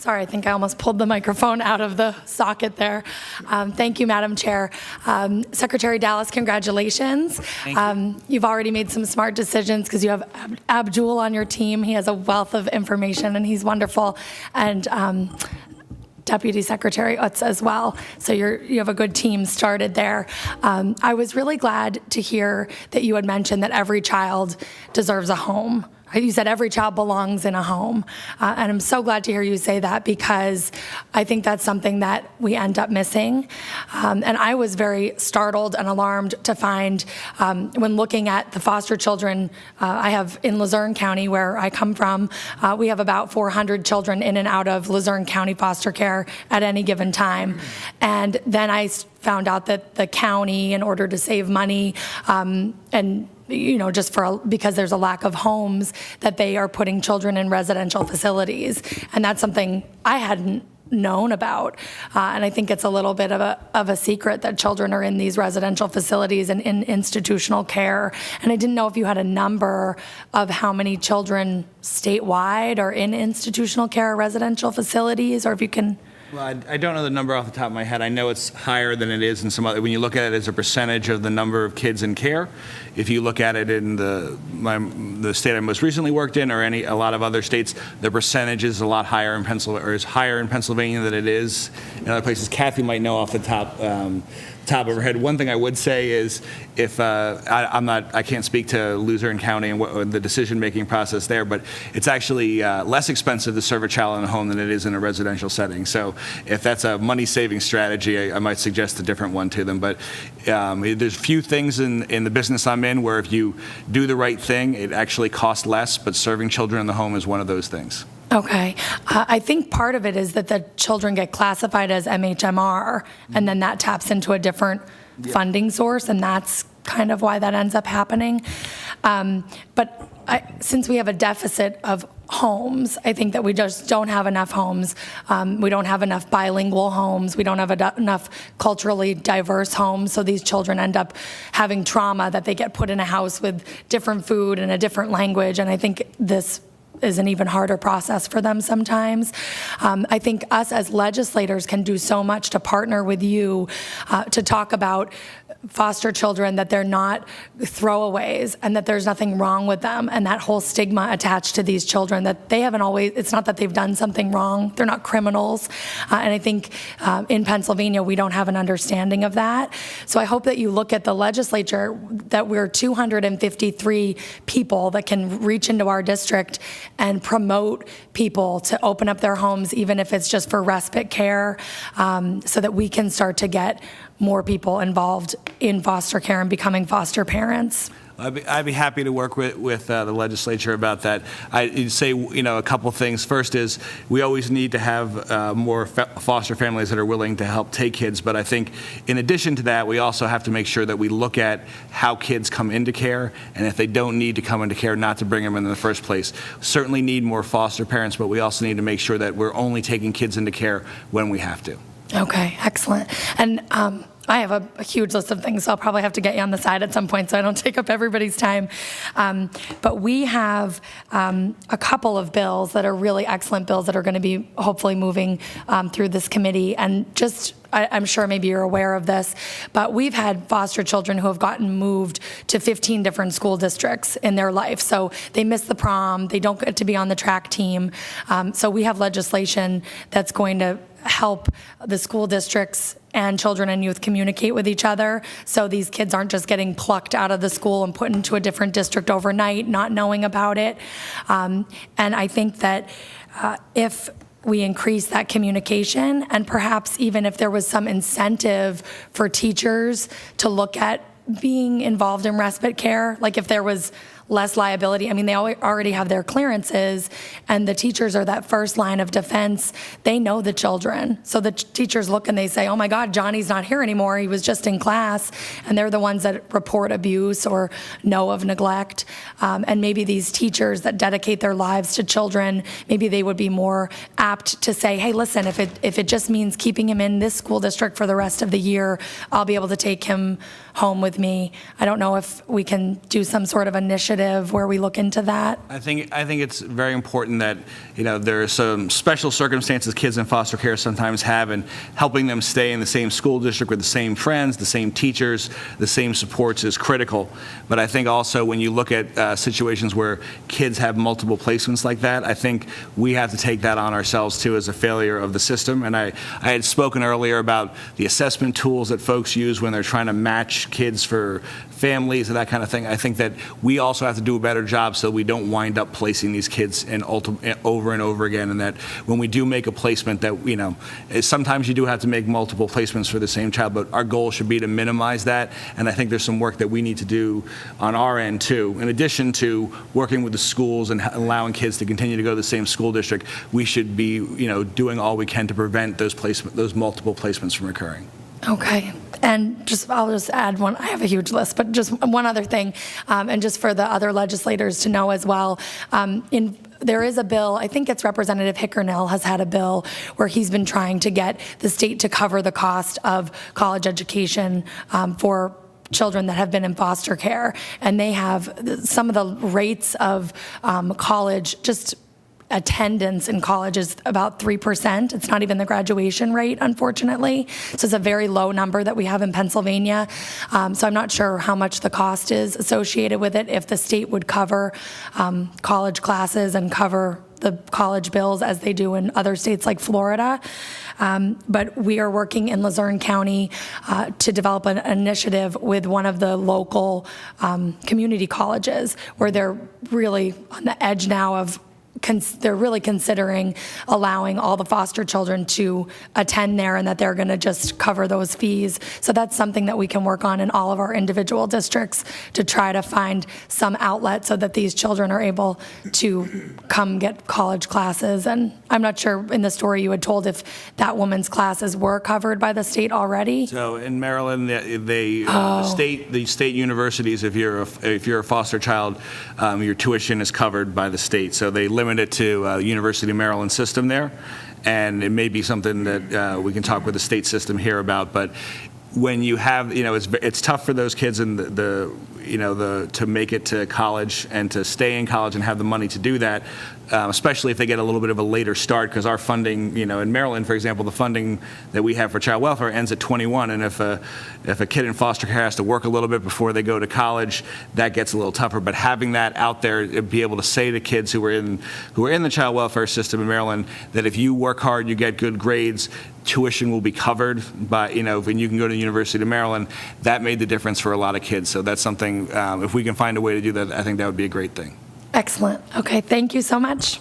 Sorry, I think I almost pulled the microphone out of the socket there. Thank you, Madam Chair. Secretary Dallas, congratulations. Thank you. You've already made some smart decisions because you have Abdul on your team. He has a wealth of information and he's wonderful. And Deputy Secretary Utz as well. So you have a good team started there. I was really glad to hear that you had mentioned that every child deserves a home. You said every child belongs in a home. And I'm so glad to hear you say that because I think that's something that we end up missing. And I was very startled and alarmed to find when looking at the foster children I have in Luzerne County, where I come from, we have about 400 children in and out of Luzerne County foster care at any given time. And then I found out that the county, in order to save money and just because there's a lack of homes, that they are putting children in residential facilities. And that's something I hadn't known about. And I think it's a little bit of a secret that children are in these residential facilities and in institutional care. And I didn't know if you had a number of how many children statewide are in institutional care or residential facilities, or if you can... Well, I don't know the number off the top of my head. I know it's higher than it is in some other. When you look at it as a percentage of the number of kids in care, if you look at it in the state I most recently worked in, or a lot of other states, the percentage is a lot higher in Pennsylvania, or is higher in Pennsylvania than it is in other places. Kathy might know off the top of her head. One thing I would say is, if I can't speak to Luzerne County and the decision-making process there, but it's actually less expensive to serve a child in a home than it is in a residential setting. So if that's a money-saving strategy, I might suggest a different one to them. But there's few things in the business I'm in where if you do the right thing, it actually costs less, but serving children in the home is one of those things. Okay. I think part of it is that the children get classified as MHMR, and then that taps into a different funding source, and that's kind of why that ends up happening. But since we have a deficit of homes, I think that we just don't have enough homes. We don't have enough bilingual homes. We don't have enough culturally diverse homes. So these children end up having trauma that they get put in a house with different food and a different language. And I think this is an even harder process for them sometimes. I think us as legislators can do so much to partner with you to talk about foster children, that they're not throwaways and that there's nothing wrong with them, and that whole stigma attached to these children, that they haven't always, it's not that they've done something wrong, they're not criminals. And I think in Pennsylvania we don't have an understanding of that. So I hope that you look at the legislature, that we're 253 people that can reach into our district and promote people to open up their homes, even if it's just for respite care, so that we can start to get more people involved in foster care and becoming foster parents. I'd be happy to work with the legislature about that. I'd say, a couple things. First is, we always need to have more foster families that are willing to help take kids. But I think in addition to that, we also have to make sure that we look at how kids come into care, and if they don't need to come into care, not to bring them in the first place. Certainly need more foster parents, but we also need to make sure that we're only taking kids into care when we have to. Okay, excellent. And I have a huge list of things, so I'll probably have to get you on the side at some point so I don't take up everybody's time. But we have a couple of bills that are really excellent bills that are going to be hopefully moving through this committee. And just, I'm sure maybe you're aware of this, but we've had foster children who have gotten moved to 15 different school districts in their life. So they miss the prom, they don't get to be on the track team. So we have legislation that's going to help the school districts and children and youth communicate with each other, so these kids aren't just getting plucked out of the school and put into a different district overnight, not knowing about it. And I think that if we increase that communication, and perhaps even if there was some incentive for teachers to look at being involved in respite care, like if there was less liability. I mean, they already have their clearances, and the teachers are that first line of defense. They know the children. So the teachers look and they say, oh my God, Johnny's not here anymore. He was just in class. And they're the ones that report abuse or know of neglect. And maybe these teachers that dedicate their lives to children, maybe they would be more apt to say, hey, listen, if it just means keeping him in this school district for the rest of the year, I'll be able to take him home with me. I don't know if we can do some sort of initiative initiative where we look into that? I think it's very important that, there are some special circumstances kids in foster care sometimes have, and helping them stay in the same school district with the same friends, the same teachers, the same supports is critical. But I think also when you look at situations where kids have multiple placements like that, I think we have to take that on ourselves too as a failure of the system. And I had spoken earlier about the assessment tools that folks use when they're trying to match kids for families and that kind of thing. I think that we also have to do a better job so we don't wind up placing these kids in over and over again, and that when we do make a placement that, sometimes you do have to make multiple placements for the same child, but our goal should be to minimize that. And I think there's some work that we need to do on our end too. In addition to working with the schools and allowing kids to continue to go to the same school district, we should be, doing all we can to prevent those multiple placements from occurring. Okay. And I'll just add one. I have a huge list, but just one other thing, and just for the other legislators to know as well. There is a bill, I think it's Representative Hickernell has had a bill where he's been trying to get the state to cover the cost of college education for children that have been in foster care. And they have some of the rates of college, just attendance in college is about 3%. It's not even the graduation rate, unfortunately. So it's a very low number that we have in Pennsylvania. So I'm not sure how much the cost is associated with it, if the state would cover college classes and cover the college bills as they do in other states like Florida. But we are working in Luzerne County to develop an initiative with one of the local community colleges where they're really on the edge now of they're really considering allowing all the foster children to attend there, and that they're going to just cover those fees. So that's something that we can work on in all of our individual districts to try to find some outlet so that these children are able to come get college classes. And I'm not sure in the story you had told if that woman's classes were covered by the state already. So in Maryland, the state universities, if you're a foster child, your tuition is covered by the state. So they limit it to University of Maryland system there, and it may be something that we can talk with the state system here about. But when you have, it's tough for those kids and to make it to college and to stay in college and have the money to do that, especially if they get a little bit of a later start, because our funding, in Maryland, for example, the funding that we have for child welfare ends at 21, and if a kid in foster care has to work a little bit before they go to college, that gets a little tougher. But having that out there, be able to say to kids who are in the child welfare system in Maryland that if you work hard, you get good grades, tuition will be covered by, when you can go to the University of Maryland, that made the difference for a lot of kids. So that's something, if we can find a way to do that, I think that would be a great thing. Excellent. Okay, thank you so much.